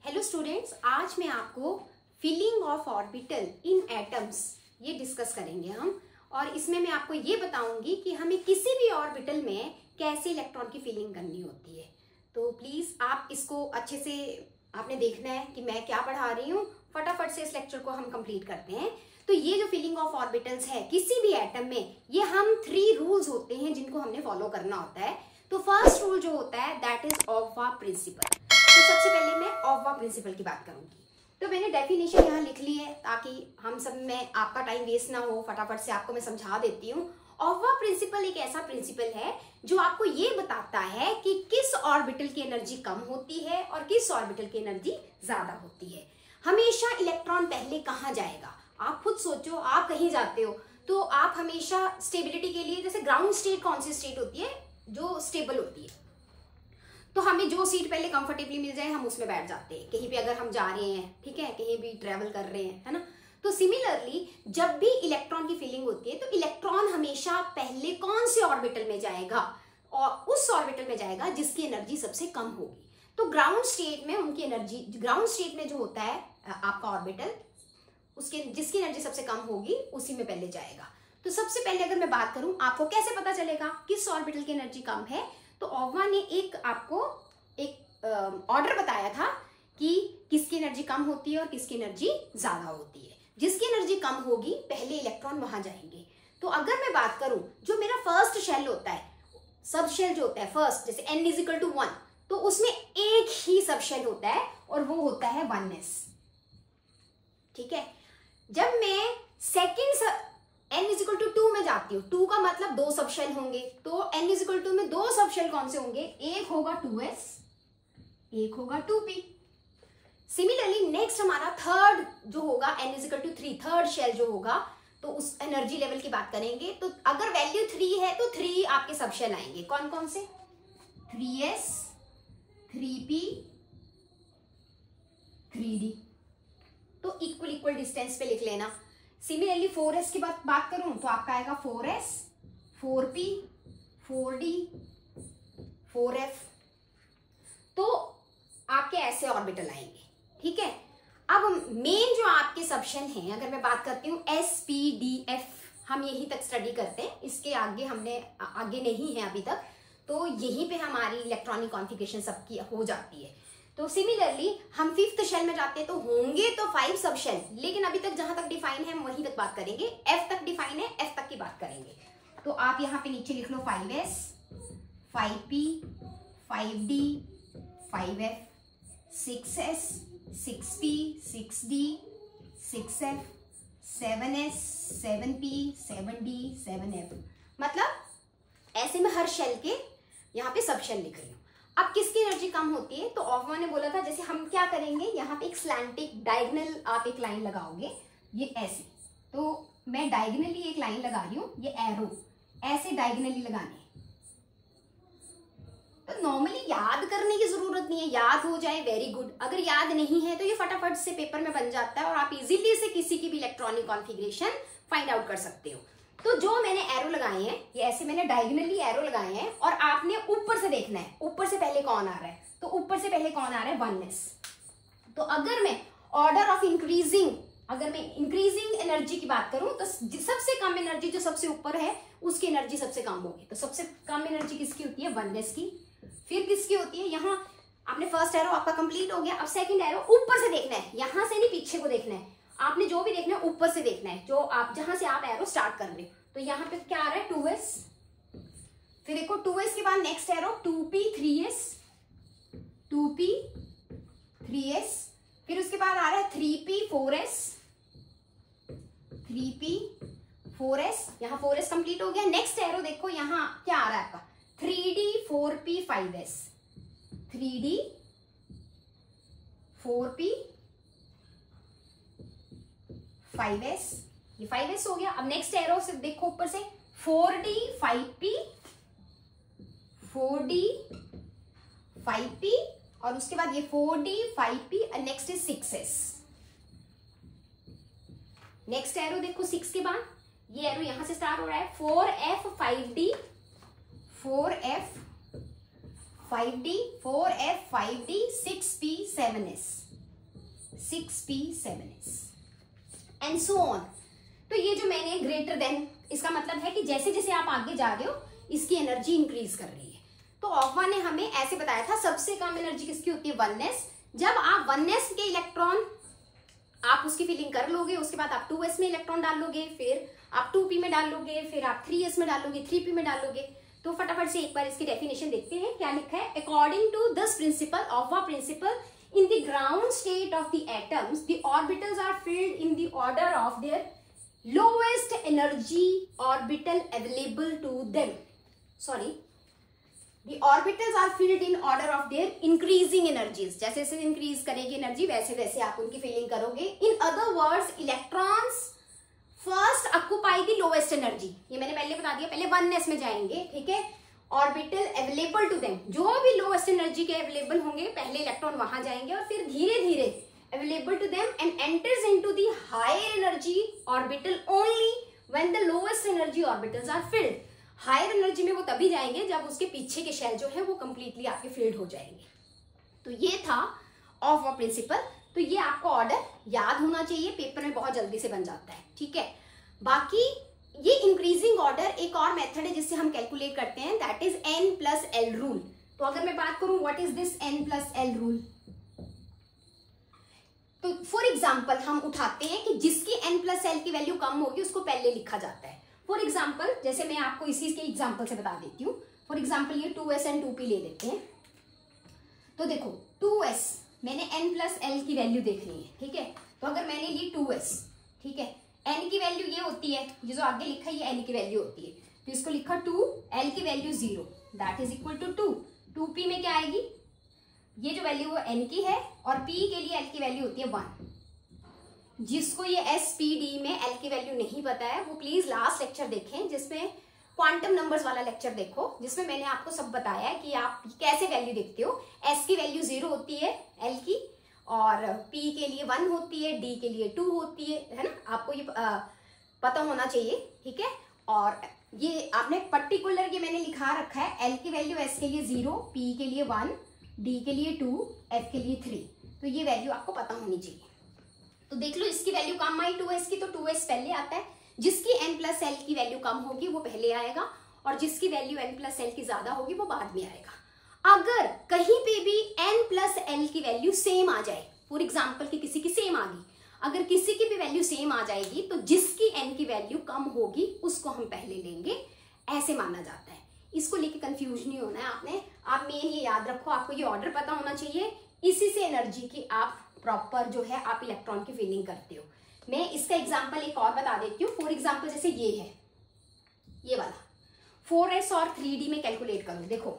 Hello students, आज मैं आपको filling of orbital in atoms ये डिस्कस करेंगे हम। और इसमें मैं आपको ये बताऊंगी कि हमें किसी भी ऑर्बिटल में कैसे इलेक्ट्रॉन की फिलिंग करनी होती है। तो प्लीज आप इसको अच्छे से आपने देखना है कि मैं क्या पढ़ा रही हूँ। फटाफट से इस लेक्चर को हम कंप्लीट करते हैं। तो ये जो फिलिंग ऑफ ऑर्बिटल्स है किसी भी एटम में, ये हम 3 रूल्स होते हैं जिनको हमने फॉलो करना होता है। तो फर्स्ट रूल जो होता है दैट इज ऑफवा प्रिंसिपल। तो सबसे पहले मैं ऑफवा प्रिंसिपल की बात करूंगी। तो मैंने डेफिनेशन यहाँ लिख ली है ताकि हम सब में आपका टाइम वेस्ट ना हो, फटाफट से आपको मैं समझा देती हूँ। ऑफवा प्रिंसिपल एक ऐसा प्रिंसिपल है जो आपको ये बताता है कि किस ऑर्बिटल की एनर्जी कम होती है और किस ऑर्बिटल की एनर्जी ज्यादा होती है। हमेशा इलेक्ट्रॉन पहले कहाँ जाएगा, आप खुद सोचो। आप कहीं जाते हो तो आप हमेशा स्टेबिलिटी के लिए, जैसे ग्राउंड स्टेट कौन सी स्टेट होती है जो स्टेबल होती है, तो हमें जो सीट पहले कंफर्टेबली मिल जाए हम उसमें बैठ जाते हैं। कहीं भी अगर हम जा रहे हैं, ठीक है, कहीं भी ट्रेवल कर रहे हैं, है ना। तो सिमिलरली जब भी इलेक्ट्रॉन की फिलिंग होती है तो इलेक्ट्रॉन हमेशा पहले कौन से ऑर्बिटल में जाएगा, और उस ऑर्बिटल में जाएगा जिसकी एनर्जी सबसे कम होगी। तो ग्राउंड स्टेट में उनकी एनर्जी, ग्राउंड स्टेट में जो होता है आपका ऑर्बिटल, उसके जिसकी एनर्जी सबसे कम होगी उसी में पहले जाएगा। तो सबसे पहले अगर मैं बात करूं आपको कैसे पता चलेगा किस ऑर्बिटल की एनर्जी कम है, तो ऑफवा ने आपको एक ऑर्डर बताया था कि किसकी एनर्जी कम होती है और किसकी एनर्जी ज्यादा होती है। जिसकी एनर्जी कम होगी पहले इलेक्ट्रॉन वहां जाएंगे। तो अगर मैं बात करूं जो मेरा फर्स्ट शेल होता है, सब शेल जो होता है फर्स्ट, जैसे n=1, तो उसमें एक ही सब शेल होता है और वो होता है 1s। ठीक है। जब मैं सेकेंड n=2 में जाती हूँ, 2 का मतलब 2 सब शेल होंगे, तो n=2 में 2 सब शेल कौन से होंगे, एक होगा 2s, एक होगा 2p। सिमिलरली नेक्स्ट हमारा थर्ड जो होगा n=3, थर्ड शेल जो होगा, तो उस एनर्जी लेवल की बात करेंगे। तो अगर वैल्यू 3 है तो 3 आपके सब शेल आएंगे। कौन कौन से, 3s, 3p, 3d। तो इक्वल डिस्टेंस पे लिख लेना। सिमिलरली 4s की बात करूं तो आपका आएगा 4s, 4p, 4d, 4f। तो आपके ऐसे ऑर्बिटल आएंगे। ठीक है। अब मेन जो आपके सबशेल हैं, अगर मैं बात करती हूँ s, p, d, f, हम यहीं तक स्टडी करते हैं, इसके आगे हमने आगे नहीं है अभी तक। तो यहीं पे हमारी इलेक्ट्रॉनिक कॉन्फ़िगरेशन सबकी हो जाती है। तो सिमिलरली हम 5th शेल में जाते हैं तो होंगे तो 5 सब शेल, लेकिन अभी तक जहां तक डिफाइन है हम वहीं तक बात करेंगे। f तक डिफाइन है, f तक की बात करेंगे। तो आप यहाँ पे नीचे लिख लो 5s, 5p, 5d, 5f, 6s, 6p, 6d, 6f, 7s, 7p, 7d, 7f। मतलब ऐसे में हर शेल के यहाँ पे सब शेल लिख रही हूँ। अब किसकी एनर्जी कम होती है, तो ऑफवा ने बोला था जैसे हम क्या करेंगे, यहाँ पे एक स्लैंटिक डायगोनल आप एक लाइन लगाओगे, ये ऐसे। तो मैं डायगोनली एक लाइन लगा रही हूँ, ये एरो ऐसे डायगोनली लगाने। तो नॉर्मली याद करने की जरूरत नहीं है, याद हो जाए वेरी गुड। अगर याद नहीं है तो ये फटाफट से पेपर में बन जाता है और आप इजीली से किसी की भी इलेक्ट्रॉनिक कॉन्फ़िगरेशन फाइंड आउट कर सकते हो। तो जो मैंने एरो लगाए हैं, ये ऐसे मैंने डायगोनली एरो लगाए हैं, और आपने ऊपर से देखना है ऊपर से पहले कौन आ रहा है। तो ऊपर से पहले कौन आ रहा है, 1s। तो अगर मैं ऑर्डर ऑफ इंक्रीजिंग, अगर मैं इंक्रीजिंग एनर्जी की बात करूं तो सबसे कम एनर्जी जो सबसे ऊपर है उसकी एनर्जी सबसे कम होगी। तो सबसे कम एनर्जी किसकी होती है, 1s की। फिर किसकी होती है, यहाँ आपने फर्स्ट एरो आपका कंप्लीट हो गया। अब सेकंड एरो ऊपर से देखना है, यहां से नहीं पीछे को देखना है। आपने जो भी देखना है ऊपर से देखना है, जो आप जहां से आप एरो स्टार्ट कर रहे हो। तो यहाँ पे क्या आ रहा है, 2s। फिर देखो 2s के बाद next arrow 2p, 3s, 2p, 3s। फिर उसके बाद आ रहा है 3p, 4s, 3p, 4s। यहाँ 4s कंप्लीट हो गया। नेक्स्ट एरो देखो यहाँ क्या आ रहा है आपका, 3d, 4p, 5s, 3d, 4p, 5s। ये 5s हो गया। अब नेक्स्ट एरो से देखो ऊपर से 4d, 5p, 4d, 5p, और उसके बाद ये 4d, 5p, और next is 6s। Next arrow देखो 6 के बाद ये एरो यहां से स्टार्ट हो रहा है, 4f, 5d, 4f, 5d, 4f, 5d, 6p, 7s। 6p7s and so on. तो ये जो मैंने ग्रेटर देन, इसका मतलब है कि जैसे जैसे आप आगे जा रहे हो इसकी एनर्जी इंक्रीज कर रही है। तो ऑफवा ने हमें ऐसे बताया था सबसे कम एनर्जी किसकी होती है, 1s। जब आप 1s के इलेक्ट्रॉन आप उसकी फिलिंग कर लोगे, उसके बाद आप 2s में इलेक्ट्रॉन डाल लोगे, फिर आप 2p में डाल लोगे, फिर आप 3s में डाल लोगे, 3p में डाल लोगे। तो फटाफट से एक बार इसकी डेफिनेशन देखते हैं क्या लिखा है। According to this principle, Aufbau principle, in the ground state of the atoms, the orbitals are filled in the order of their lowest energy orbital available to them. Sorry, the orbitals are filled in order of their increasing energies. जैसे जैसे increase करेगी energy वैसे वैसे आप उनकी feeling करोगे। In other words, electrons first occupy the lowest energy. ये मैंने पहले बता दिया, पहले 1s में जाएंगे, ठीक है। ऑर्बिटल अवेलेबल टू देम, जो भी लोएस्ट एनर्जी के अवेलेबल होंगे पहले इलेक्ट्रॉन वहां जाएंगे और फिर धीरे धीरे available to them and enters into the higher energy orbital only when the lowest energy orbitals are filled. Higher energy में वो तभी जाएंगे जब उसके पीछे के शेल जो है वो कंप्लीटली आपके फिल्ड हो जाएंगे। तो ये था ऑफवा प्रिंसिपल। तो ये आपको ऑर्डर याद होना चाहिए, पेपर में बहुत जल्दी से बन जाता है, ठीक है। बाकी ये इंक्रीजिंग ऑर्डर एक और मेथड है जिससे हम कैलकुलेट करते हैं, दैट इज n+l रूल। तो अगर मैं बात करूं what is this n+l rule, तो फॉर एग्जांपल हम उठाते हैं कि जिसकी n+l की वैल्यू कम होगी उसको पहले लिखा जाता है। फॉर एग्जांपल जैसे मैं आपको इसी के एग्जांपल से बता देती हूँ। फॉर एग्जांपल ये 2s एंड 2p ले लेते हैं। तो देखो 2s मैंने n+l की वैल्यू देख ली है, ठीक है। तो अगर मैंने ली 2s, ठीक है, n की वैल्यू ये होती है, ये जो आगे लिखा है ये n की वैल्यू होती है, तो इसको लिखा 2, l की value 0, that is equal to 2। 2p में क्या आएगी, ये जो वैल्यू वो n की है और p के लिए l की वैल्यू होती है 1। जिसको ये SPD में l की वैल्यू नहीं पता है वो प्लीज लास्ट लेक्चर देखें, जिसमें क्वांटम नंबर्स वाला लेक्चर देखो, जिसमें मैंने आपको सब बताया है कि आप कैसे वैल्यू देखते हो। s की वैल्यू 0 होती है l की, और p के लिए 1 होती है, d के लिए 2 होती है ना। आपको ये पता होना चाहिए, ठीक है। और ये आपने पर्टिकुलर ये मैंने लिखा रखा है, l की वैल्यू s के लिए 0, p के लिए 1, d के लिए 2, f के लिए 3। तो ये वैल्यू आपको पता होनी चाहिए। तो देख लो इसकी वैल्यू कम आई 2s की, तो 2s पहले आता है। जिसकी n+l की वैल्यू कम होगी वो पहले आएगा, और जिसकी वैल्यू n+l की ज्यादा होगी वो बाद में आएगा। अगर कहीं पे भी n+l की वैल्यू सेम आ जाए, फॉर एग्जाम्पल कि किसी की सेम आ गई, अगर किसी की भी वैल्यू सेम आ जाएगी तो जिसकी n की वैल्यू कम होगी उसको हम पहले लेंगे, ऐसे माना जाता है। इसको लेके कंफ्यूज नहीं होना है आपने, आप मेन ये याद रखो, आपको ये ऑर्डर पता होना चाहिए, इसी से एनर्जी की आप प्रॉपर जो है आप इलेक्ट्रॉन की फीलिंग करते हो। मैं इसका एग्जाम्पल एक और बता देती हूँ। फॉर एग्जाम्पल जैसे ये है, ये वाला 4s और 3d में कैलकुलेट करो। देखो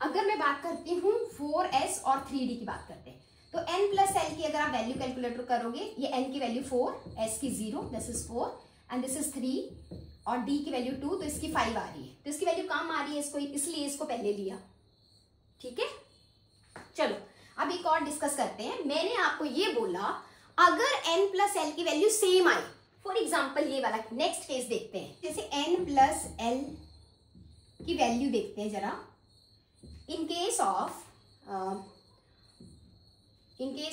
अगर मैं बात करती हूँ 4s और 3d की बात करते हैं, तो n+l की अगर आप वैल्यू कैलकुलेट करोगे, ये n की वैल्यू 4, s की 0, this is 4 and this is 3, और d की वैल्यू 2, तो इसकी 5 आ रही है, तो इसकी वैल्यू कम आ रही है, इसको इसलिए इसको पहले लिया, ठीक है। चलो अब एक और डिस्कस करते हैं। मैंने आपको ये बोला अगर n+l की value same I, for example ये वाला नेक्स्ट केस देखते हैं। जैसे n+l की वैल्यू देखते हैं जरा, in case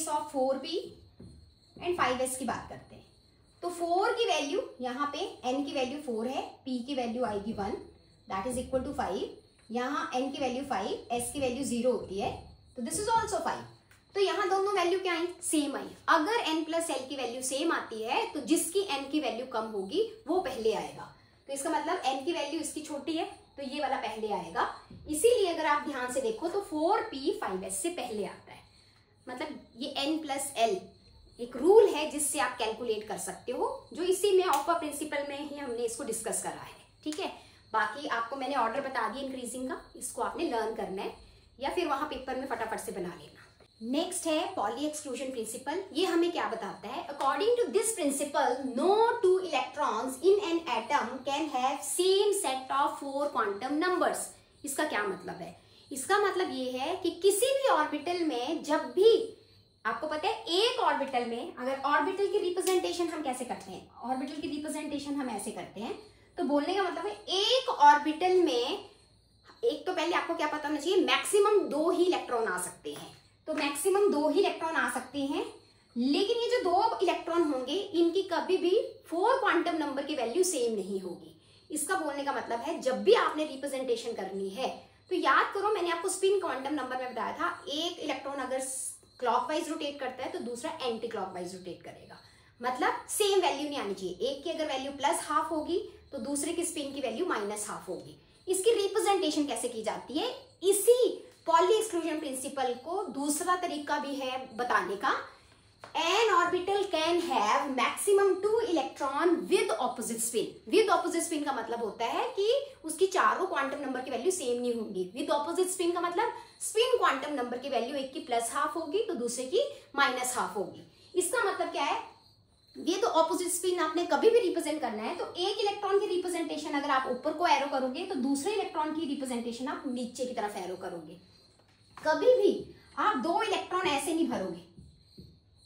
of 4p and 5s की बात करते हैं। तो 4 की वैल्यू यहाँ पे n की वैल्यू 4 है, p की वैल्यू आएगी 1, दैट इज इक्वल टू 5। यहाँ n की वैल्यू 5, s की वैल्यू 0 होती है, तो दिस इज ऑल्सो 5। तो यहाँ दोनों वैल्यू क्या आई, सेम आई। अगर n+l की वैल्यू सेम आती है तो जिसकी n की वैल्यू कम होगी वो पहले आएगा। तो इसका मतलब n की वैल्यू इसकी छोटी है तो ये वाला पहले आएगा। इसीलिए अगर आप ध्यान से देखो तो 4p 5s से पहले आता है। मतलब ये n+l एक रूल है जिससे आप कैलकुलेट कर सकते हो, जो इसी में ऑफवा प्रिंसिपल में ही हमने इसको डिस्कस करा है, ठीक है। बाकी आपको मैंने ऑर्डर बता दिया इंक्रीजिंग का, इसको आपने लर्न करना है या फिर वहां पेपर में फटाफट से बना लेना। नेक्स्ट है पॉली एक्सक्लूजन प्रिंसिपल। ये हमें क्या बताता है, according to this principle no two electrons in an atom can have same set of 4 quantum numbers. इसका क्या मतलब है, इसका मतलब ये है कि किसी भी ऑर्बिटल में जब भी आपको पता है एक ऑर्बिटल में, अगर ऑर्बिटल की रिप्रेजेंटेशन हम कैसे करते हैं, ऑर्बिटल की रिप्रेजेंटेशन हम ऐसे करते हैं, तो बोलने का मतलब है एक ऑर्बिटल में एक तो पहले आपको क्या पता होना चाहिए, मैक्सिमम 2 ही इलेक्ट्रॉन आ सकते हैं। तो मैक्सिमम 2 ही इलेक्ट्रॉन आ सकते हैं, लेकिन ये जो 2 इलेक्ट्रॉन होंगे इनकी कभी भी 4 क्वांटम नंबर की वैल्यू सेम नहीं होगी। इसका बोलने का मतलब है जब भी आपने रिप्रेजेंटेशन करनी है तो याद करो, मैंने आपको स्पिन क्वांटम नंबर में बताया था, एक इलेक्ट्रॉन अगर क्लॉकवाइज रोटेट करता है तो दूसरा एंटी क्लॉकवाइज रोटेट करेगा, मतलब सेम वैल्यू नहीं आनी चाहिए। एक की अगर वैल्यू +½ होगी तो दूसरे की स्पिन की वैल्यू -½ होगी। इसकी रिप्रेजेंटेशन कैसे की जाती है, इसी पॉली एक्सक्लूजन प्रिंसिपल को दूसरा तरीका भी है बताने का। An orbital can have maximum 2 electron with opposite spin। with opposite spin का मतलब होता है कि उसकी चारों क्वांटम नंबर की वैल्यू सेम नहीं होंगी। with opposite spin का मतलब स्पिन क्वांटम नंबर की वैल्यू एक की +½ होगी तो दूसरे की -½ होगी। इसका मतलब क्या है, ये तो ऑपोजिट स्पिन आपने कभी भी रिप्रेजेंट करना है तो एक इलेक्ट्रॉन की रिप्रेजेंटेशन अगर आप ऊपर को एरो करोगे तो दूसरे इलेक्ट्रॉन की रिप्रेजेंटेशन आप नीचे की तरफ एरो करोगे। कभी भी आप 2 इलेक्ट्रॉन ऐसे नहीं भरोगे,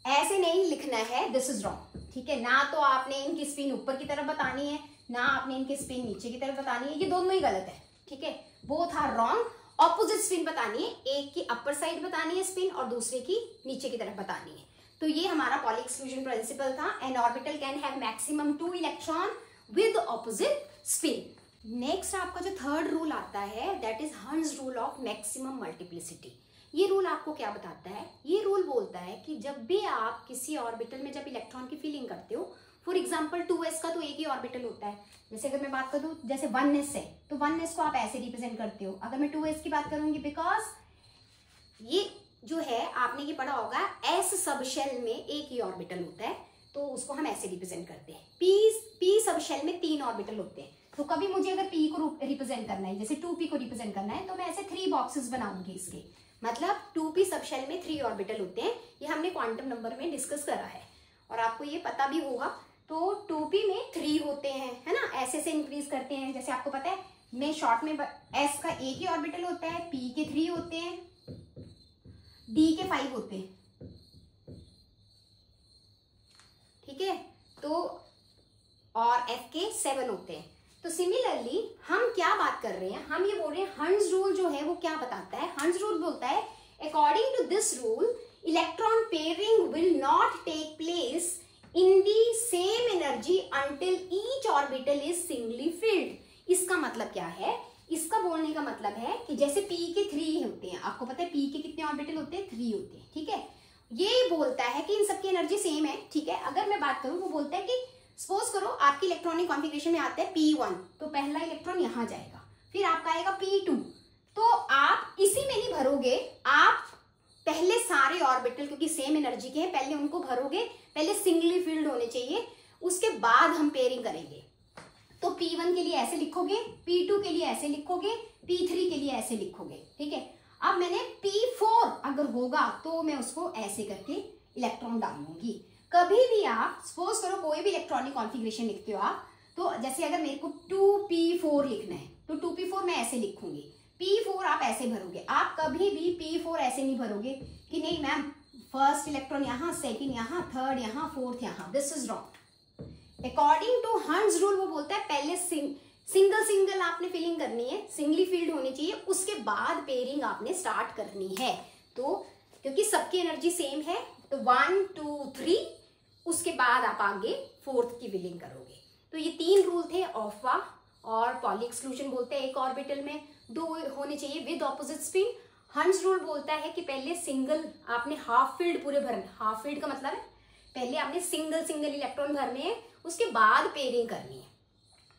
ऐसे नहीं लिखना है, दिस इज रॉन्ग, ठीक है। ना तो आपने इनकी स्पिन ऊपर की तरफ बतानी है, ना आपने इनकी स्पिन नीचे की तरफ बतानी है, ये दोनों ही गलत है, ठीक है, both are wrong. Opposite spin बतानी है, एक की अपर साइड बतानी है स्पिन और दूसरे की नीचे की तरफ बतानी है। तो ये हमारा पॉली एक्सक्लूजन प्रिंसिपल था। N orbital can have maximum 2 electron with opposite spin. Next आपका जो थर्ड रूल आता है that is hertz rule of maximum multiplicity. ये रूल आपको क्या बताता है, ये रूल बोलता है कि जब भी आप किसी ऑर्बिटल में जब इलेक्ट्रॉन की फीलिंग करते हो, फॉर एग्जांपल 2s का तो एक ही ऑर्बिटल होता है, जैसे अगर मैं बात करूं जैसे 1s है तो 1s को आप ऐसे रिप्रेजेंट करते हो। अगर मैं 2s की बात करूंगी, बिकॉज ये जो है आपने ये पढ़ा होगा s सब शेल में एक ही ऑर्बिटल होता है तो उसको हम ऐसे रिप्रेजेंट करते हैं। p सब शेल में 3 ऑर्बिटल होते हैं, तो कभी मुझे अगर p को रिप्रेजेंट करना है, जैसे 2p को रिप्रेजेंट करना है तो मैं ऐसे 3 बॉक्सेस बनाऊंगी इसके, मतलब 2p सब शेल में 3 ऑर्बिटल होते हैं। ये हमने क्वांटम नंबर में डिस्कस करा है और आपको ये पता भी होगा। तो 2p में 3 होते हैं, है ना, ऐसे से इंक्रीज करते हैं। जैसे आपको पता है, मैं शॉर्ट में s का एक ही ऑर्बिटल होता है, p के 3 होते हैं, d के 5 होते हैं, ठीक है, तो और f के 7 होते हैं। तो सिमिलरली हम क्या बात कर रहे हैं, हम ये बोल रहे हैं हर्ट्ज रूल जो है वो क्या बताता है। हर्ट्ज रूल बोलता है according to this rule electron pairing will not take place in the same energy until each orbital is singly filled. इसका मतलब क्या है, इसका बोलने का मतलब है कि जैसे p के 3 होते हैं, आपको पता है p के कितने ऑर्बिटल होते हैं, 3 होते हैं, ठीक है। ये बोलता है कि इन सबकी एनर्जी सेम है, ठीक है। अगर मैं बात करूं वो बोलता है कि सपोज करो आपकी इलेक्ट्रॉनिक कॉन्फ़िगरेशन में आता है p1, तो पहला इलेक्ट्रॉन यहां जाएगा, फिर आपका आएगा p2, तो आप इसी में नहीं भरोगे, आप पहले सारे ऑर्बिटल क्योंकि सेम एनर्जी के हैं पहले उनको भरोगे, पहले सिंगली फील्ड होने चाहिए, उसके बाद हम पेयरिंग करेंगे। तो p1 के लिए ऐसे लिखोगे, p2 के लिए ऐसे लिखोगे, p3 के लिए ऐसे लिखोगे, ठीक है। अब मैंने p4 अगर होगा तो मैं उसको ऐसे करके इलेक्ट्रॉन डालूंगी। कभी भी आप सपोज करो कोई भी इलेक्ट्रॉनिक कॉन्फ़िगरेशन लिखते हो आप, तो जैसे अगर मेरे को 2p4 लिखना है तो 2p4 मैं ऐसे लिखूंगी, p4 आप ऐसे भरोगे। आप कभी भी p4 ऐसे नहीं भरोगे कि नहीं मैम फर्स्ट इलेक्ट्रॉन यहाँ, सेकंड यहाँ, थर्ड यहाँ, फोर्थ यहाँ, this is wrong. According to hertz rule वो बोलता है पहले सिंगल आपने फिलिंग करनी है, सिंगली फील्ड होनी चाहिए, उसके बाद पेयरिंग आपने स्टार्ट करनी है। तो क्योंकि सबकी एनर्जी सेम है तो 1 2 3 उसके बाद आप आगे फोर्थ की फिलिंग करोगे। तो ये 3 रूल थे ऑफवा और पॉली एक्सक्लूजन बोलते हैं एक ऑर्बिटल में 2 होने चाहिए with opposite spin. Hertz rule बोलता है कि पहले सिंगल आपने हाफ फील्ड पूरे भरने, हाफ फील्ड का मतलब है पहले आपने सिंगल इलेक्ट्रॉन भरने हैं, उसके बाद पेयरिंग करनी है।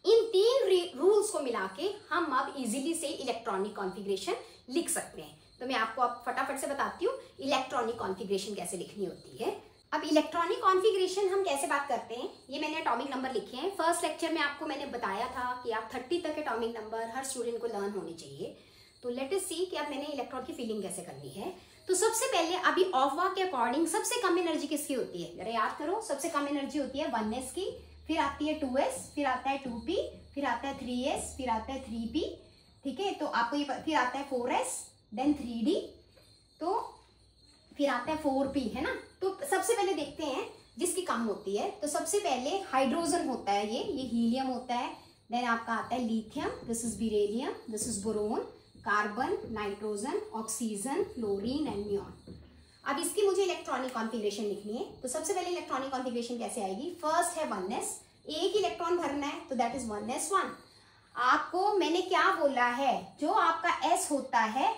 इन 3 रूल्स को मिला के हम अब इजीली से इलेक्ट्रॉनिक कॉन्फ़िगरेशन लिख सकते हैं। तो मैं आपको अब फटाफट से बताती हूँ इलेक्ट्रॉनिक कॉन्फ़िगरेशन कैसे लिखनी होती है। अब इलेक्ट्रॉनिक कॉन्फ़िगरेशन हम कैसे बात करते हैं, ये मैंने एटॉमिक नंबर लिखे हैं। फर्स्ट लेक्चर में आपको मैंने बताया था कि आप 30 तक एटॉमिक नंबर हर स्टूडेंट को लर्न होने चाहिए। तो लेट अस सी कि अब मैंने इलेक्ट्रॉन की फीलिंग कैसे करनी है। तो सबसे पहले अभी ऑफवा के अकॉर्डिंग सबसे कम एनर्जी किसकी होती है, जरा याद करो। सबसे कम एनर्जी होती है 1s की, फिर आती है 2s, फिर आता है 2p, फिर आता है 3s, फिर आता है 3p, ठीक है। तो आपको ये फिर आता है 4s, देन 3d, तो फिर आता है 4p, है ना। तो सबसे पहले देखते हैं जिसकी कम होती है। तो सबसे पहले हाइड्रोजन होता है, ये हीलियम होता है, देन आपका आता है lithium, this is beryllium, this is boron, carbon, nitrogen, oxygen, fluorine and neon. अब इसकी मुझे इलेक्ट्रॉनिक कॉन्फ़िगरेशन लिखनी है। तो सबसे पहले इलेक्ट्रॉनिक कॉन्फ़िगरेशन कैसे आएगी, फर्स्ट है 1s, एक इलेक्ट्रॉन भरना है तो दैट इज 1s1। आपको मैंने क्या बोला है, जो आपका s होता है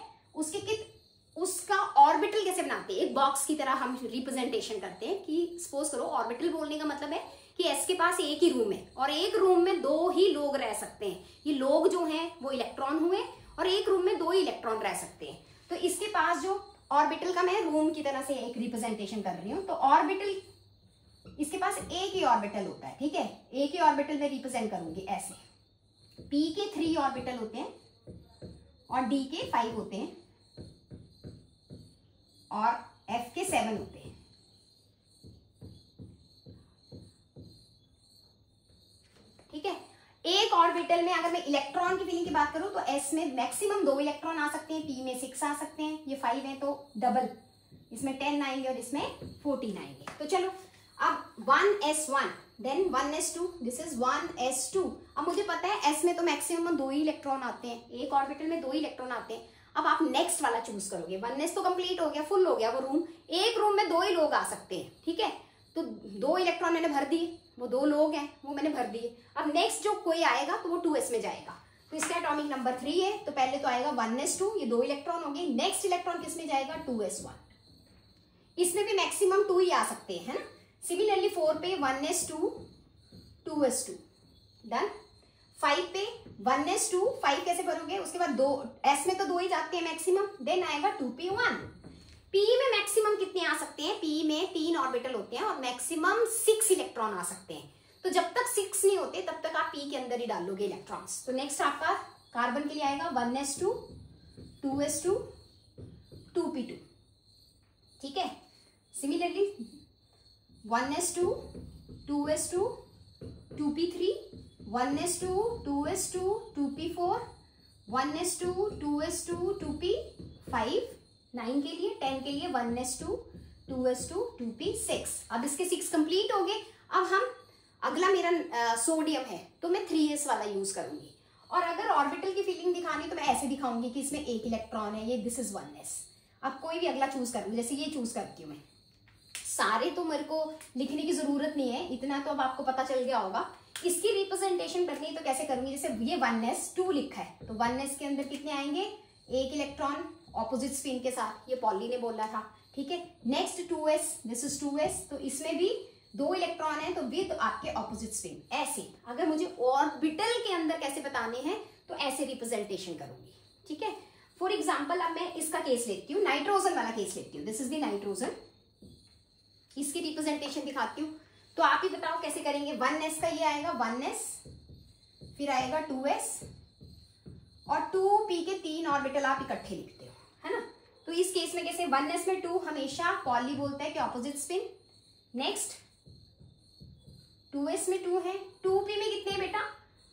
उसका ऑर्बिटल कैसे बनाते हैं, एक बॉक्स की तरह हम रिप्रेजेंटेशन करते हैं कि सपोज करो ऑर्बिटल बोलने का मतलब है कि s के पास एक ही रूम है और एक रूम में दो ही लोग रह सकते हैं। ये लोग जो हैं वो इलेक्ट्रॉन हुए और एक रूम में दो ही इलेक्ट्रॉन रह सकते हैं। तो इसके पास जो ऑर्बिटल का मैं रूम की तरह से एक रिप्रेजेंटेशन कर रही हूँ, तो ऑर्बिटल इसके पास एक ही ऑर्बिटल होता है, ठीक है, एक ही ऑर्बिटल में रिप्रेजेंट करूंगी ऐसे। p के 3 ऑर्बिटल होते हैं और d के 5 होते हैं और f के 7 होते हैं, ठीक है। एक ऑर्बिटल में अगर मैं इलेक्ट्रॉन की फीलिंग की बात करूं तो s में मैक्सिमम 2 इलेक्ट्रॉन आ सकते हैं, p में 6 आ सकते हैं, ये 5 है तो डबल इसमें 10 आएंगे और इसमें 14 आएंगे। तो चलो अब 1s1 then 1s2, this is 1s2। अब मुझे पता है s में तो मैक्सिमम 2 ही इलेक्ट्रॉन आते हैं, एक ऑर्बिटल में 2 ही इलेक्ट्रॉन आते हैं। अब आप नेक्स्ट वाला चूज करोगे, 1s तो कंप्लीट हो गया, फुल हो गया वो रूम, एक रूम में 2 ही लोग आ सकते हैं, ठीक है। तो 2 इलेक्ट्रॉन मैंने भर दिए, वो 2 लोग हैं वो मैंने भर दिए। अब नेक्स्ट जो कोई आएगा तो वो 2s में जाएगा, तो इसका एटॉमिक नंबर 3 है, तो पहले तो आएगा 1s2, ये 2 इलेक्ट्रॉन हो गए। नेक्स्ट इलेक्ट्रॉन किस में जाएगा, 2s1, इसमें भी मैक्सिमम 2 ही आ सकते हैं, है ना। सिमिलरली 4 पे 1s2 2s2 डन। 5 पे 1s2, 5 कैसे भरोगे, उसके बाद 2 s में तो 2 ही जाते हैं मैक्सिमम, देन आएगा 2p1। p में मैक्सिमम कितने आ सकते हैं, p में 3 ऑर्बिटल होते हैं और मैक्सिमम 6 इलेक्ट्रॉन आ सकते हैं। तो जब तक 6 नहीं होते तब तक आप p के अंदर ही डालोगे इलेक्ट्रॉन्स। तो नेक्स्ट आपका कार्बन के लिए आएगा 1s2 2s2 2p2, ठीक है। Similarly 1s2 2s2 2p3 1s2 2s2 2p4 1s2 2s2 2p5 9 के लिए, 10 के लिए 1s2 2s2 2p6। अब इसके 6 कंप्लीट हो गए। अब हम अगला मेरा सोडियम है तो मैं 3s वाला यूज करूंगी, और अगर ऑर्बिटल की फीलिंग दिखानी तो मैं ऐसे दिखाऊंगी कि इसमें एक इलेक्ट्रॉन है, ये दिस इज 1s। अब कोई भी अगला चूज करूंगी, जैसे ये चूज करती हूँ मैं, सारे तो मेरे को लिखने की जरूरत नहीं है, इतना तो अब आपको पता चल गया होगा। इसकी रिप्रेजेंटेशन करनी है तो कैसे करूंगी, जैसे ये 1s2 लिखा है तो 1s के अंदर कितने आएंगे, एक इलेक्ट्रॉन ऑपोजिट स्पिन के साथ, ये पॉली ने बोला था, ठीक है। Next 2s, this is 2s, तो इसमें भी 2 इलेक्ट्रॉन है तो विद आपके ऑपोजिट स्पिन। ऐसे अगर मुझे ऑर्बिटल के अंदर कैसे बताने हैं तो ऐसे रिप्रेजेंटेशन करूंगी, ठीक है। फॉर एग्जाम्पल अब मैं इसका केस लेती हूँ, नाइट्रोजन वाला केस लेती हूँ, दिस इज द नाइट्रोजन, इसकी रिप्रेजेंटेशन दिखाती हूँ। तो आप ही बताओ कैसे करेंगे। 1s का ये आएगा 1s, फिर आएगा 2s और 2p के 3 ऑर्बिटल आप इकट्ठे लिखते हो, है ना। तो इस केस में कैसे, 1s में 2 हमेशा पॉली बोलता है कि ऑपोजिट स्पिन। नेक्स्ट 2s में 2 है, 2p में कितने हैं बेटा,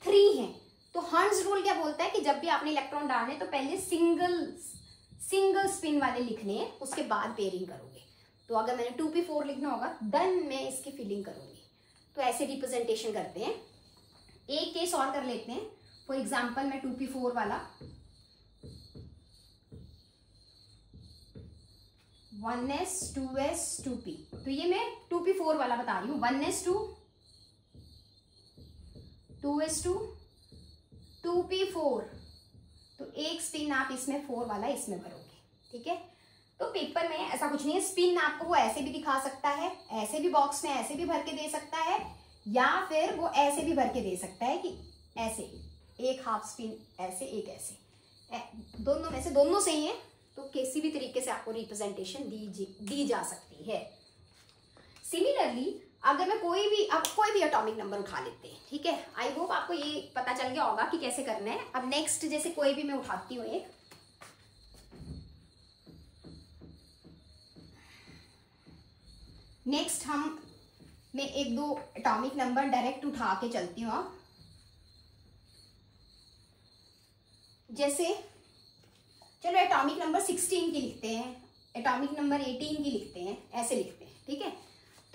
3 हैं। तो हर्ट्ज रूल क्या बोलता है कि जब भी आपने इलेक्ट्रॉन डालने तो पहले सिंगल स्पिन वाले लिखने हैं, उसके बाद पेयरिंग करोगे। तो अगर मैंने 2p4 लिखना होगा देन मैं इसकी फिलिंग करूंगी। तो ऐसे रिप्रेजेंटेशन करते हैं। एक केस और कर लेते हैं, फॉर एग्जांपल मैं 2p4 वाला 1s 2s 2p, तो ये मैं 2p4 वाला बता रही हूँ। 1s2 2s2 2p4, तो एक स्पिन आप इसमें 4 वाला इसमें भरोगे, ठीक है। तो पेपर में ऐसा कुछ नहीं है, स्पिन आपको वो ऐसे भी दिखा सकता है, ऐसे भी बॉक्स में ऐसे भी भर के दे सकता है, या फिर वो ऐसे भी भर के दे सकता है कि ऐसे एक हाफ स्पिन ऐसे, एक ऐसे, दोनों में से दोनों सही है। तो किसी भी तरीके से आपको रिप्रेजेंटेशन दी जा सकती है। सिमिलरली अगर मैं कोई भी एटॉमिक नंबर उठा लेते हैं, ठीक है। आई होप आपको ये पता चल गया होगा कि कैसे करना है। अब नेक्स्ट जैसे कोई भी मैं उठाती हूँ एक, नेक्स्ट मैं 1-2 एटॉमिक नंबर डायरेक्ट उठा के चलती हूँ। जैसे चलो एटॉमिक नंबर 16 की लिखते हैं, एटॉमिक नंबर 18 की लिखते हैं, ऐसे लिखते हैं, ठीक है।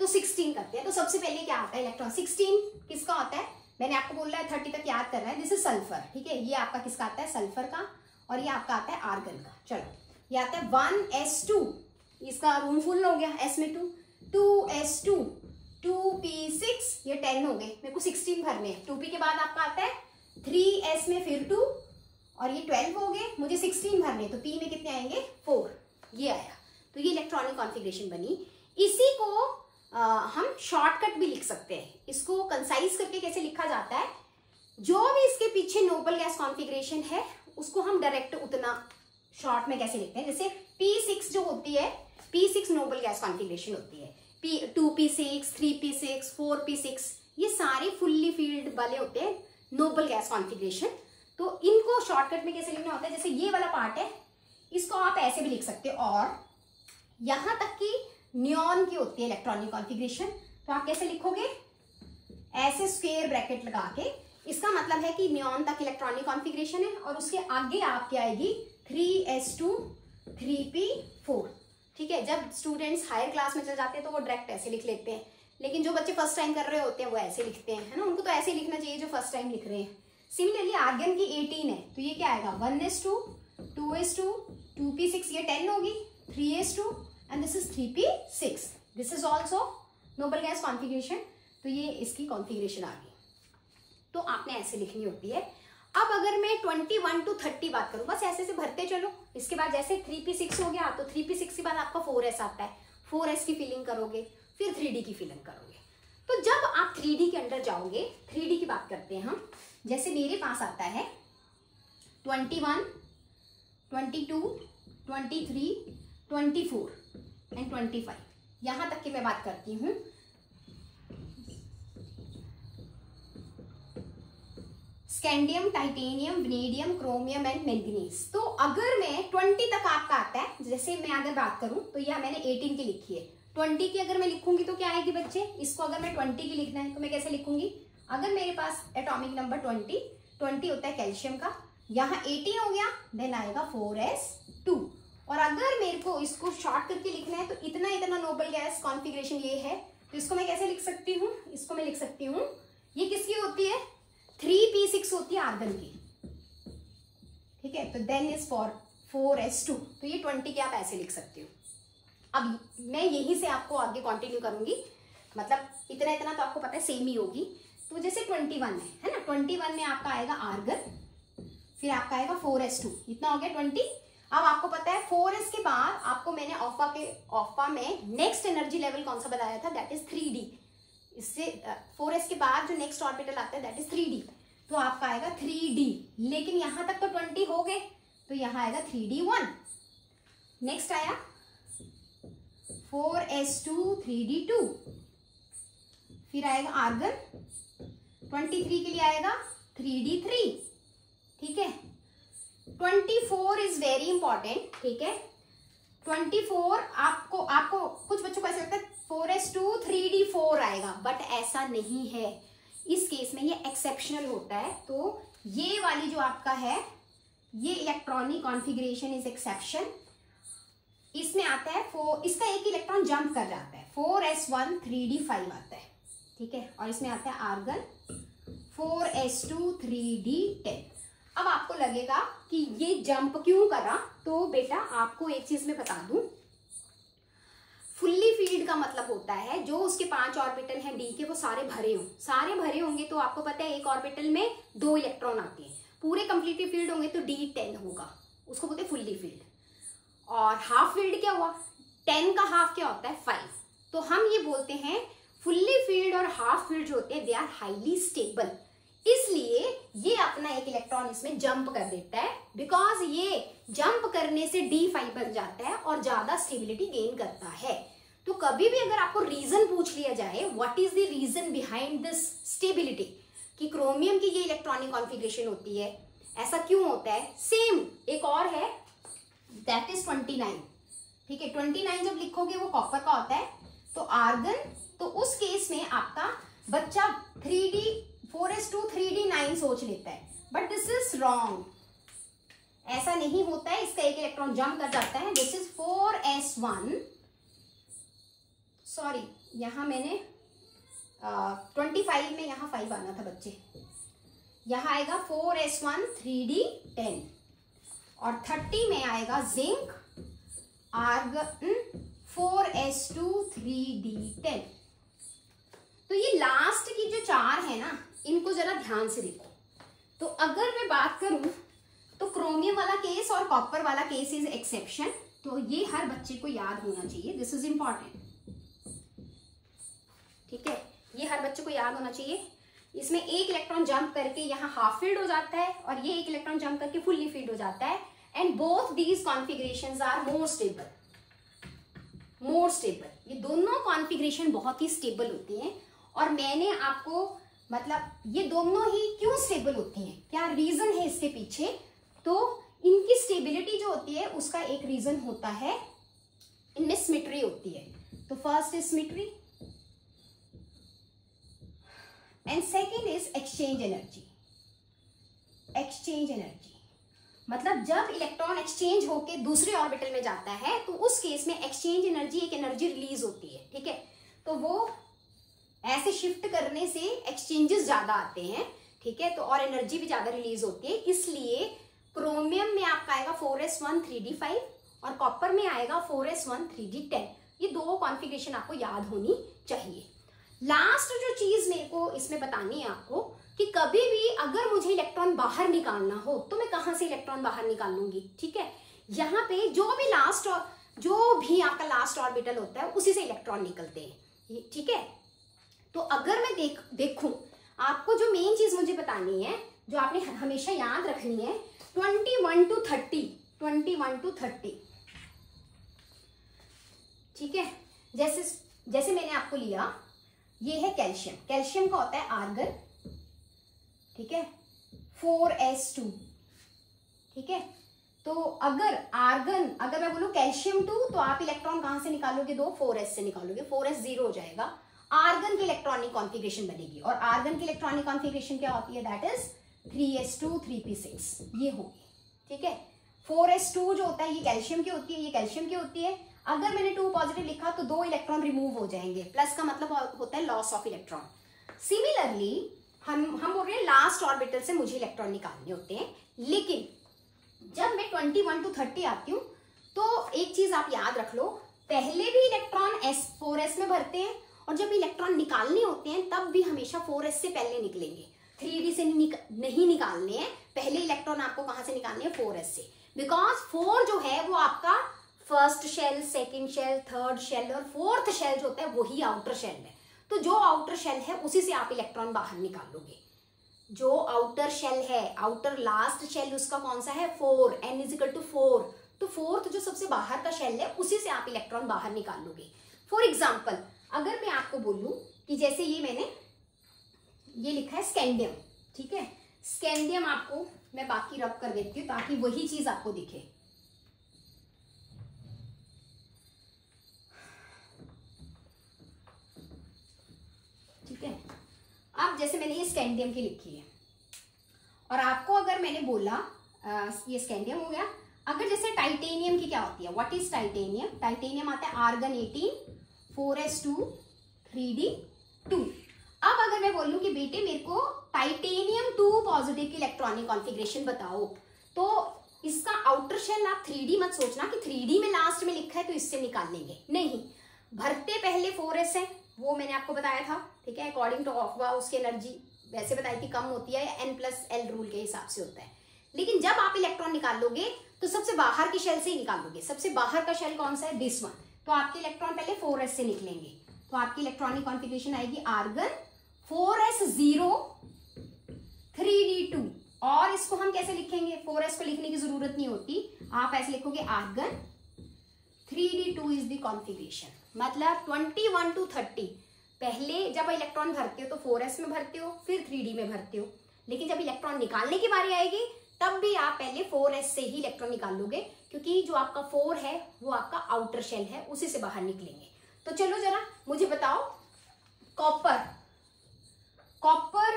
तो 16 करते हैं। तो सबसे पहले क्या आता है, इलेक्ट्रॉन। 16 किसका होता है, मैंने आपको बोला है 30 तक याद करना है। दिस इज सल्फर, ठीक है। ये आपका किसका आता है, सल्फर का, और ये आपका आता है आर्गन का। चलो ये आता है 1s2, इसका रूम फुल हो गया, s में 2, 2s2, 2p6, ये 10 हो गए, मेरे को 16 भरने हैं। 2p के बाद आपका आता है 3s में फिर 2 और ये 12 हो गए, मुझे 16 भरने, तो p में कितने आएंगे 4, ये आया। तो ये इलेक्ट्रॉनिक कॉन्फ़िगरेशन बनी। इसी को हम शॉर्टकट भी लिख सकते हैं। इसको कंसाइज करके कैसे लिखा जाता है, जो भी इसके पीछे नोबल गैस कॉन्फ़िगरेशन है उसको हम डायरेक्ट उतना शॉर्ट में कैसे लिखते हैं। जैसे P6 जो होती है, P6 नोबल गैस कॉन्फ़िगरेशन होती है, 2p6, 3p6, 4p6, ये सारे फुल्ली फील्ड वाले होते हैं नोबल गैस कॉन्फ़िगरेशन। तो इनको शॉर्टकट में कैसे लिखना होता है, जैसे ये वाला पार्ट है, इसको आप ऐसे भी लिख सकते हो। और यहां तक कि नियॉन की होती है इलेक्ट्रॉनिक कॉन्फ़िगरेशन, तो आप कैसे लिखोगे, ऐसे स्क्वायर ब्रैकेट लगा के। इसका मतलब है कि नियॉन तक इलेक्ट्रॉनिक कॉन्फ़िगरेशन है और उसके आगे आपकी आएगी 3s2, 3p4। ठीक है, जब स्टूडेंट्स हायर क्लास में चल जाते हैं तो वो डायरेक्ट ऐसे लिख लेते हैं, लेकिन जो बच्चे फर्स्ट टाइम कर रहे होते हैं वो ऐसे लिखते हैं, है ना, उनको तो ऐसे लिखना चाहिए जो फर्स्ट टाइम लिख रहे हैं। सिमिलरली आर्गन की 18 है, तो ये क्या आएगा 1s2, 2s2, 2p6, ये 10 होगी, 3s2 and this is 3p6। This is also noble gas configuration. तो ये इसकी कॉन्फ़िगरेशन आ गई, तो आपने ऐसे लिखनी होती है। अब अगर मैं 21 to 30 बात करूं, बस ऐसे से भरते चलो। इसके बाद जैसे 3p6 हो गया तो 3p6 के बाद आपका 4s आता है, 4s की फिलिंग करोगे, फिर 3d की फिलिंग करोगे। तो जब आप 3d के अंदर जाओगे, 3d की बात करते हैं हम, जैसे मेरे पास आता है 21, 22, 23, 24 एंड 25, यहां तक की मैं बात करती हूं। Scandium, titanium, vanadium, chromium and manganese. तो अगर मैं 20 तक आपका आता है, जैसे मैं अगर बात करूं तो यह मैंने 18 की लिखी है, 20 की अगर मैं लिखूंगी तो क्या आएगी बच्चे, इसको अगर मैं 20 की लिखना है तो मैं कैसे लिखूंगी, अगर मेरे पास एटॉमिक नंबर 20 होता है कैल्शियम का, यहाँ 18 हो गया, देन आएगा 4s2। और अगर मेरे को इसको शॉर्ट करके लिखना है तो इतना इतना नोबल गैस कॉन्फ़िगरेशन ये है, तो इसको मैं कैसे लिख सकती हूँ, इसको मैं लिख सकती हूँ, ये किसकी होती है, 3p6 होती है आर्गन की। ठीक है, तो देन इज फॉर 4s2, तो ये 20 के आप ऐसे लिख सकते हो। अब मैं यहीं से आपको आगे कंटिन्यू करूंगी, मतलब इतना इतना तो आपको पता है सेम ही होगी। तो जैसे 21 है ना, 21 में आपका आएगा आर्गन, फिर आपका आएगा 4s2, इतना हो गया 20। अब आपको पता है 4s के बाद आपको मैंने ऑफा में नेक्स्ट एनर्जी लेवल कौन सा बताया था, दैट इज 3d। इससे 4s के बाद जो नेक्स्ट ऑर्बिटल आता है दैट इज 3d, तो आपका आएगा 3d। लेकिन यहां तक तो 20 हो गए, तो यहां आएगा 3d1। नेक्स्ट आया 4s2, 3d2, फिर आएगा आर्गन 23 के लिए आएगा 3d3। ठीक है, 24 इज वेरी इंपॉर्टेंट। ठीक है, 24 आपको कुछ बच्चों को ऐसा लगता है 4s2, 3d4 आएगा, बट ऐसा नहीं है। इस केस में ये एक्सेप्शनल होता है। तो ये वाली जो आपका है, ये इलेक्ट्रॉनिक कॉन्फ़िगरेशन इज एक्सेप्शन। इसमें आता है इसका एक इलेक्ट्रॉन जंप कर जाता है, 4s1, 3d5 आता है। ठीक है, और इसमें आता है आर्गन 4s2, 3d10। अब आपको लगेगा कि ये जंप क्यों करा, तो बेटा आपको एक चीज मैं बता दूं, फुल्ली फील्ड का मतलब होता है जो उसके 5 ऑर्बिटल हैं डी के, वो सारे भरे हों। सारे भरे होंगे तो आपको पता है एक ऑर्बिटल में 2 इलेक्ट्रॉन आते हैं। पूरे कंप्लीटली फील्ड होंगे तो D10 होगा, उसको बोलते हैं फुल्ली फील्ड। और हाफ फील्ड क्या हुआ, 10 का हाफ क्या होता है 5। तो हम ये बोलते हैं फुल्ली फील्ड और हाफ फील्ड जो होते हैं दे आर हाईली स्टेबल। इसलिए ये अपना एक इलेक्ट्रॉन इसमें जंप कर देता है, बिकॉज ये जंप करने से D5 बन जाता है और ज्यादा स्टेबिलिटी गेन करता है। तो कभी भी अगर आपको रीजन पूछ लिया जाए what is the reason behind this stability, कि क्रोमियम की ये इलेक्ट्रॉनिक कॉन्फ़िगरेशन होती है, ऐसा क्यों होता है, सेम एक और है दैट इज 29। ठीक है, 29 जब लिखोगे वो कॉपर का होता है, तो आर्गन, तो उस केस में आपका बच्चा 4s2, 3d9 सोच लेता है, बट दिस इज रॉन्ग, ऐसा नहीं होता है। इसका एक इलेक्ट्रॉन जंप कर जाता है, दिस इज 4s1, सॉरी यहां मैंने 25 में यहाँ 5 आना था बच्चे, यहाँ आएगा 4s1, 3d10, और 30 में आएगा जिंक, आर्गन 4s2 3d10। तो ये लास्ट की जो 4 है ना, इनको जरा ध्यान से देखो। तो अगर मैं बात करूं तो क्रोमियम वाला केस और कॉपर वाला केस इज एक्सेप्शन, तो ये हर बच्चे को याद होना चाहिए, दिस इज इंपॉर्टेंट। ठीक है, ये हर बच्चे को याद होना चाहिए। इसमें एक इलेक्ट्रॉन जंप करके यहाँ हाफ फील्ड हो जाता है और ये एक इलेक्ट्रॉन जंप करके फुल्ली फील्ड हो जाता है, and both these configurations are more stable. ये दोनों कॉन्फ़िगरेशन बहुत ही स्टेबल होती हैं। और मैंने आपको मतलब ये दोनों ही क्यों स्टेबल होती हैं, क्या रीजन है इसके पीछे, तो इनकी स्टेबिलिटी जो होती है उसका एक रीजन होता है, इनमें सिमेट्री होती है। तो first is symmetry and second is exchange energy. Exchange energy मतलब जब इलेक्ट्रॉन एक्सचेंज होके दूसरे ऑर्बिटल में जाता है तो उस केस में एक्सचेंज एनर्जी, एक एनर्जी रिलीज होती है। ठीक है, तो वो ऐसे शिफ्ट करने से एक्सचेंजेस ज्यादा आते हैं। ठीक है, तो और एनर्जी भी ज्यादा रिलीज होती है। इसलिए क्रोमियम में आपका आएगा 4s1 3d5 और कॉपर में आएगा 4s1 3d10। ये दो कॉन्फ़िगरेशन आपको याद होनी चाहिए। लास्ट जो चीज मेरे को इसमें बतानी है आपको कि कभी भी अगर मुझे इलेक्ट्रॉन बाहर निकालना हो तो मैं कहां से इलेक्ट्रॉन बाहर निकाल लूंगी। ठीक है, यहाँ पे जो भी आपका लास्ट ऑर्बिटल होता है उसी से इलेक्ट्रॉन निकलते हैं। ठीक है, तो अगर मैं देखूं आपको जो मेन चीज मुझे बतानी है, जो आपने हमेशा याद रखनी है, 21 to 30। ठीक है, जैसे मैंने आपको लिया, ये है कैल्शियम। कैल्शियम का होता है आर्गन। ठीक है, 4s2। ठीक है, तो अगर मैं बोलूं कैल्शियम 2 तो आप इलेक्ट्रॉन कहां से निकालोगे, 2 4s से निकालोगे, 4s 0 हो जाएगा। आर्गन की इलेक्ट्रॉनिक कॉन्फ़िगरेशन बनेगी और आर्गन की इलेक्ट्रॉनिक कॉन्फ़िगरेशन क्या होती है, दैट इज 3s2 3p6, ये होगी। ठीक है, 4s2 जो होता है ये कैल्शियम की होती है, ये कैल्शियम की होती है। अगर मैंने 2 पॉजिटिव लिखा तो 2 इलेक्ट्रॉन रिमूव हो जाएंगे, प्लस का मतलब होता है लॉस ऑफ इलेक्ट्रॉन। सिमिलरली हम बोल रहे हैं लास्ट ऑर्बिटल से मुझे इलेक्ट्रॉन निकालने होते हैं, लेकिन जब मैं 21 to 30 आती हूँ तो एक चीज आप याद रख लो, पहले भी इलेक्ट्रॉन 4s में भरते हैं और जब इलेक्ट्रॉन निकालने होते हैं तब भी हमेशा 4s से पहले निकलेंगे, 3d से नहीं निकालने हैं। पहले इलेक्ट्रॉन आपको कहां से निकालने हैं, 4s से, बिकॉज 4 जो है वो आपका first shell, second shell, third shell और फोर्थ शेल जो होता है वही आउटर शेल है। तो जो आउटर शेल है उसी से आप इलेक्ट्रॉन बाहर निकालोगे। जो आउटर शेल है, आउटर लास्ट शेल उसका कौन सा है, 4, n = 4। तो फोर्थ जो सबसे बाहर का शेल है उसी से आप इलेक्ट्रॉन बाहर निकालोगे। फॉर एग्जाम्पल अगर मैं आपको बोलूं कि जैसे ये मैंने ये लिखा है स्कैंडियम। ठीक है, स्कैंडियम आपको मैं बाकी रब कर देती हूँ ताकि वही चीज आपको दिखे। ठीक है, अब जैसे मैंने ये स्कैंडियम की लिखी है और आपको अगर मैंने बोला ये स्कैंडियम हो गया। अगर जैसे टाइटेनियम की क्या होती है, व्हाट इज टाइटेनियम, टाइटेनियम आता है आर्गन 18 4s2 3d2। अब अगर मैं बोलूं कि बेटे मेरे को टाइटेनियम 2 पॉजिटिव की इलेक्ट्रॉनिक कॉन्फ़िगरेशन बताओ, तो इसका आउटर शेल आप 3d मत सोचना कि 3d में लास्ट में लिखा है तो इससे निकाल लेंगे, नहीं, भरते पहले 4s है, वो मैंने आपको बताया था। ठीक है, अकॉर्डिंग टू ऑफवा उसकी एनर्जी वैसे बताई थी कम होती है, n+l रूल के हिसाब से होता है। लेकिन जब आप इलेक्ट्रॉन निकालोगे तो सबसे बाहर की शेल से ही निकालोगे। सबसे बाहर का शेल कौन सा है, दिस वन। तो आपके इलेक्ट्रॉन पहले 4s से निकलेंगे, तो आपकी इलेक्ट्रॉनिक कॉन्फ़िगरेशन आएगी आर्गन 4s0 3d2। और इसको हम कैसे लिखेंगे, 4s को लिखने की जरूरत नहीं होती, आप ऐसे लिखोगे argon 3d2 is the configuration. मतलब 21 to 30 पहले जब इलेक्ट्रॉन भरते हो तो 4s में भरते हो, फिर 3d में भरते हो, लेकिन जब इलेक्ट्रॉन निकालने की बारी आएगी तब भी आप पहले 4s से ही इलेक्ट्रॉन निकाल लोगे, क्योंकि जो आपका 4 है वो आपका आउटर शेल है, उसी से बाहर निकलेंगे। तो चलो जरा मुझे बताओ कॉपर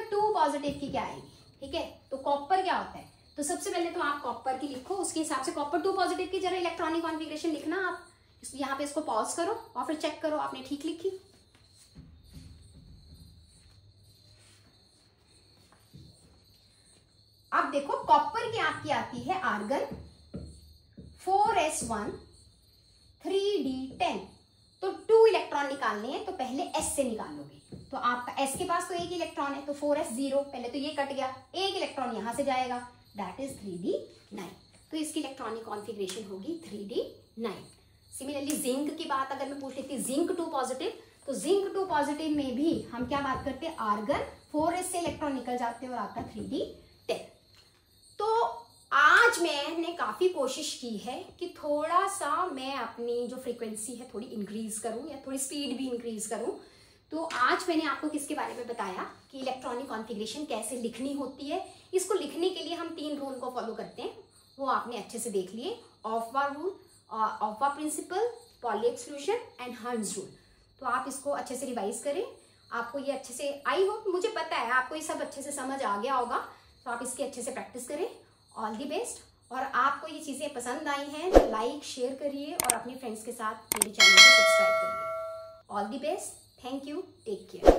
2 पॉजिटिव की क्या आएगी। ठीक है, तो कॉपर क्या होता है, तो सबसे पहले तो आप कॉपर की लिखो, उसके हिसाब से कॉपर 2 पॉजिटिव की जरा इलेक्ट्रॉनिक कॉन्फ़िगरेशन लिखना। आप यहाँ पे इसको पॉज करो और फिर चेक करो आपने ठीक लिखी। अब देखो कॉपर की आपकी आती है आर्गन 4s1 3d10। तो 2 इलेक्ट्रॉन निकालने हैं तो पहले s से निकाल लोगे। तो आपका s के पास तो एक इलेक्ट्रॉन है तो 4s 0, पहले तो ये कट गया, एक इलेक्ट्रॉन यहां से जाएगा, दैट इज 3d9। तो इसकी इलेक्ट्रॉनिक कॉन्फ़िगरेशन होगी 3d9। सिमिलरली जिंक की बात अगर मैं पूछ लेती जिंक 2 पॉजिटिव, तो जिंक 2 पॉजिटिव में भी हम क्या बात करते हैं, आर्गन 4s से इलेक्ट्रॉन निकल जाते हैं और आपका 3d10। तो आज मैंने काफ़ी कोशिश की है कि थोड़ा सा मैं अपनी जो फ्रीक्वेंसी है थोड़ी इंक्रीज करूं या थोड़ी स्पीड भी इंक्रीज करूं। तो आज मैंने आपको किसके बारे में बताया कि इलेक्ट्रॉनिक कॉन्फ़िगरेशन कैसे लिखनी होती है। इसको लिखने के लिए हम 3 रूल को फॉलो करते हैं, वो आपने अच्छे से देख लिए, Aufbau rule, Aufbau principle, Pauli exclusion and hertz rule. तो आप इसको अच्छे से रिवाइज करें, आपको ये अच्छे से, आई होप, मुझे पता है आपको ये सब अच्छे से समझ आ गया होगा। तो आप इसकी अच्छे से प्रैक्टिस करें। All the best. और आपको ये चीज़ें पसंद आई हैं तो लाइक शेयर करिए और अपने फ्रेंड्स के साथ मेरे चैनल को सब्सक्राइब करिए। All the best, thank you, take care.